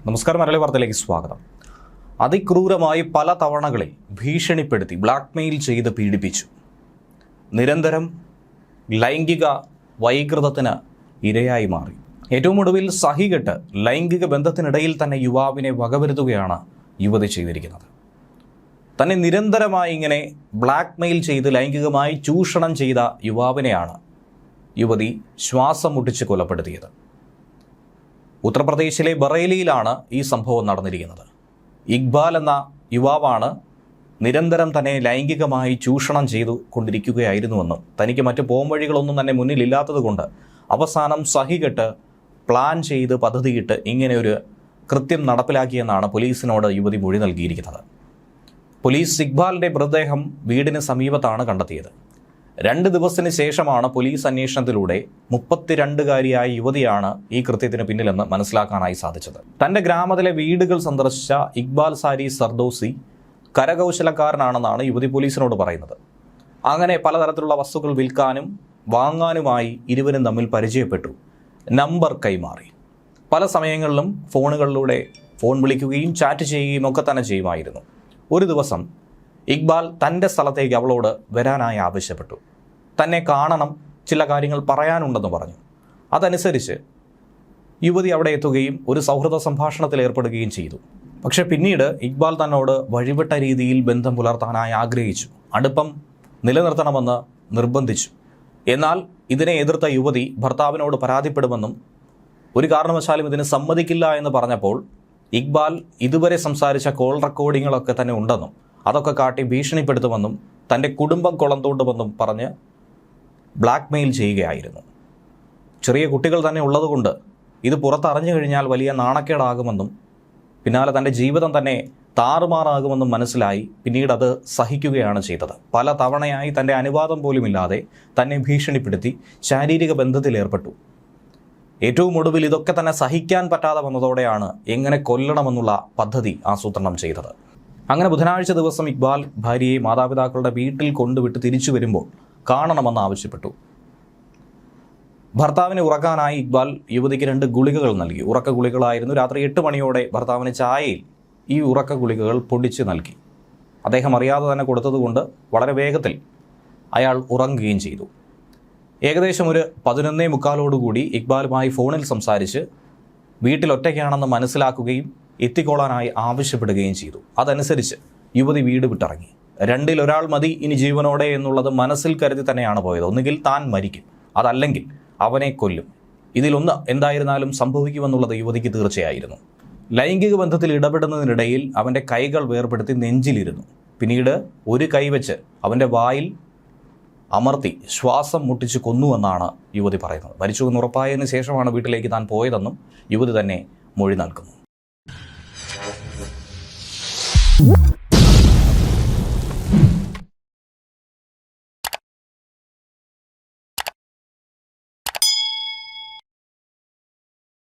നമസ്കാരം, മലയാളി വാർത്തയിലേക്ക് സ്വാഗതം. അതിക്രൂരമായി പല തവണകളിൽ ഭീഷണിപ്പെടുത്തി ബ്ലാക്ക്മെയിൽ ചെയ്ത് പീഡിപ്പിച്ചു. നിരന്തരം ലൈംഗിക വൈകൃതത്തിന് ഇരയായി മാറി. ഏറ്റവും ഒടുവിൽ സഹികെട്ട് ലൈംഗിക ബന്ധത്തിനിടയിൽ തന്നെ യുവാവിനെ വകവരുത്തുകയാണ് യുവതി ചെയ്തിരിക്കുന്നത്. തന്നെ നിരന്തരമായി ഇങ്ങനെ ബ്ലാക്ക്മെയിൽ ചെയ്ത് ലൈംഗികമായി ചൂഷണം ചെയ്ത യുവാവിനെയാണ് യുവതി ശ്വാസം മുട്ടിച്ച് കൊലപ്പെടുത്തിയത്. ഉത്തർപ്രദേശിലെ ബറേലിയിലാണ് ഈ സംഭവം നടന്നിരിക്കുന്നത്. ഇക്ബാൽ എന്ന യുവാവാണ് നിരന്തരം തന്നെ ലൈംഗികമായി ചൂഷണം ചെയ്തു കൊണ്ടിരിക്കുകയായിരുന്നുവെന്നും തനിക്ക് മറ്റ് പോംവഴികളൊന്നും തന്നെ മുന്നിലില്ലാത്തതുകൊണ്ട് അവസാനം സഹികെട്ട് പ്ലാൻ ചെയ്ത് പദ്ധതിയിട്ട് ഇങ്ങനെ ഒരു കൃത്യം നടപ്പിലാക്കിയെന്നാണ് പോലീസിനോട് യുവതി മൊഴി നൽകിയിരിക്കുന്നത്. പോലീസ് ഇക്ബാലിൻ്റെ മൃതദേഹം വീടിന് സമീപത്താണ് കണ്ടെത്തിയത്. 2 ദിവസത്തിന് ശേഷമാണ് പോലീസ് അന്വേഷണത്തിലൂടെ 32-കാരിയായ യുവതിയാണ് ഈ കൃത്യത്തിന് പിന്നിലെന്ന് മനസ്സിലാക്കാനായി സാധിച്ചത്. തൻ്റെ ഗ്രാമത്തിലെ വീടുകൾ സന്ദർശിച്ച ഇക്ബാൽ സാരി സർദോസി കരകൗശലക്കാരനാണെന്നാണ് യുവതി പോലീസിനോട് പറയുന്നത്. അങ്ങനെ പലതരത്തിലുള്ള വസ്തുക്കൾ വിൽക്കാനും വാങ്ങാനുമായി ഇരുവരും തമ്മിൽ പരിചയപ്പെട്ടു. നമ്പർ കൈമാറി. പല സമയങ്ങളിലും ഫോണുകളിലൂടെ ഫോൺ വിളിക്കുകയും ചാറ്റ് ചെയ്യുകയും ഒക്കെ തന്നെ ചെയ്യുമായിരുന്നു. ഒരു ദിവസം ഇക്ബാൽ തൻ്റെ സ്ഥലത്തേക്ക് അവളോട് വരാനായി ആവശ്യപ്പെട്ടു. തന്നെ കാണണം, ചില കാര്യങ്ങൾ പറയാനുണ്ടെന്ന് പറഞ്ഞു. അതനുസരിച്ച് യുവതി അവിടെ എത്തുകയും ഒരു സൗഹൃദ സംഭാഷണത്തിൽ ഏർപ്പെടുകയും ചെയ്തു. പക്ഷെ പിന്നീട് ഇക്ബാൽ തന്നോട് വഴിവിട്ട രീതിയിൽ ബന്ധം പുലർത്താനായി ആഗ്രഹിച്ചു. അടുപ്പം നിലനിർത്തണമെന്ന് നിർബന്ധിച്ചു. എന്നാൽ ഇതിനെ എതിർത്ത യുവതി ഭർത്താവിനോട് പരാതിപ്പെടുമെന്നും ഒരു കാരണവശാലും ഇതിന് സമ്മതിക്കില്ല എന്ന് പറഞ്ഞപ്പോൾ ഇക്ബാൽ ഇതുവരെ സംസാരിച്ച കോൾ റെക്കോർഡിങ്ങുകളൊക്കെ തന്നെ ഉണ്ടെന്നും അതൊക്കെ കാട്ടി ഭീഷണിപ്പെടുത്തുമെന്നും തൻ്റെ കുടുംബം കുളം തോണ്ടുമെന്നും പറഞ്ഞ് ബ്ലാക്ക്മെയിൽ ചെയ്യുകയായിരുന്നു. ചെറിയ കുട്ടികൾ തന്നെ ഉള്ളതുകൊണ്ട് ഇത് പുറത്തറിഞ്ഞു കഴിഞ്ഞാൽ വലിയ നാണക്കേടാകുമെന്നും പിന്നാലെ തൻ്റെ ജീവിതം തന്നെ താറുമാറാകുമെന്നും മനസ്സിലായി പിന്നീട് അത് സഹിക്കുകയാണ് ചെയ്തത്. പല തവണയായി തൻ്റെ അനുവാദം പോലുമില്ലാതെ തന്നെ ഭീഷണിപ്പെടുത്തി ശാരീരിക ബന്ധത്തിലേർപ്പെട്ടു. ഏറ്റവും ഒടുവിൽ ഇതൊക്കെ തന്നെ സഹിക്കാൻ പറ്റാതെ വന്നതോടെയാണ് എങ്ങനെ കൊല്ലണമെന്നുള്ള പദ്ധതി ആസൂത്രണം ചെയ്തത്. അങ്ങനെ ബുധനാഴ്ച ദിവസം ഇക്ബാൽ ഭാര്യയെ മാതാപിതാക്കളുടെ വീട്ടിൽ കൊണ്ടുവിട്ട് തിരിച്ചു വരുമ്പോൾ കാണണമെന്ന് ആവശ്യപ്പെട്ടു. ഭർത്താവിനെ ഉറക്കാനായി ഇക്ബാൽ യുവതിക്ക് 2 ഗുളികകൾ നൽകി. ഉറക്ക ഗുളികളായിരുന്നു. രാത്രി 8 മണിയോടെ ഭർത്താവിന് ചായയിൽ ഈ ഉറക്ക ഗുളികകൾ പൊടിച്ച് നൽകി. അദ്ദേഹം അറിയാതെ തന്നെ കൊടുത്തതുകൊണ്ട് വളരെ വേഗത്തിൽ അയാൾ ഉറങ്ങുകയും ചെയ്തു. ഏകദേശം ഒരു 11:45 ഇക്ബാലുമായി ഫോണിൽ സംസാരിച്ച് വീട്ടിൽ ഒറ്റയ്ക്കാണെന്ന് മനസ്സിലാക്കുകയും എത്തിക്കോളാനായി ആവശ്യപ്പെടുകയും ചെയ്തു. അതനുസരിച്ച് യുവതി വീട് വിട്ടിറങ്ങി. 2-ൽ ഒരാൾ മതി ഇനി ജീവനോടെ എന്നുള്ളത് മനസ്സിൽ കരുതി തന്നെയാണ് പോയത്. ഒന്നുകിൽ താൻ മരിക്കും, അതല്ലെങ്കിൽ അവനെ കൊല്ലും. ഇതിലൊന്ന് എന്തായിരുന്നാലും സംഭവിക്കുമെന്നുള്ളത് യുവതിക്ക് തീർച്ചയായിരുന്നു. ലൈംഗിക ബന്ധത്തിൽ ഇടപെടുന്നതിനിടയിൽ അവൻ്റെ കൈകൾ വേർപെടുത്തി നെഞ്ചിലിരുന്നു. പിന്നീട് ഒരു കൈ വെച്ച് അവൻ്റെ വായിൽ അമർത്തി ശ്വാസം മുട്ടിച്ച് കൊന്നുവെന്നാണ് യുവതി പറയുന്നത്. മരിച്ചുവെന്ന് ഉറപ്പായതിനു ശേഷമാണ് വീട്ടിലേക്ക് താൻ പോയതെന്നും യുവതി തന്നെ മൊഴി നൽകുന്നു.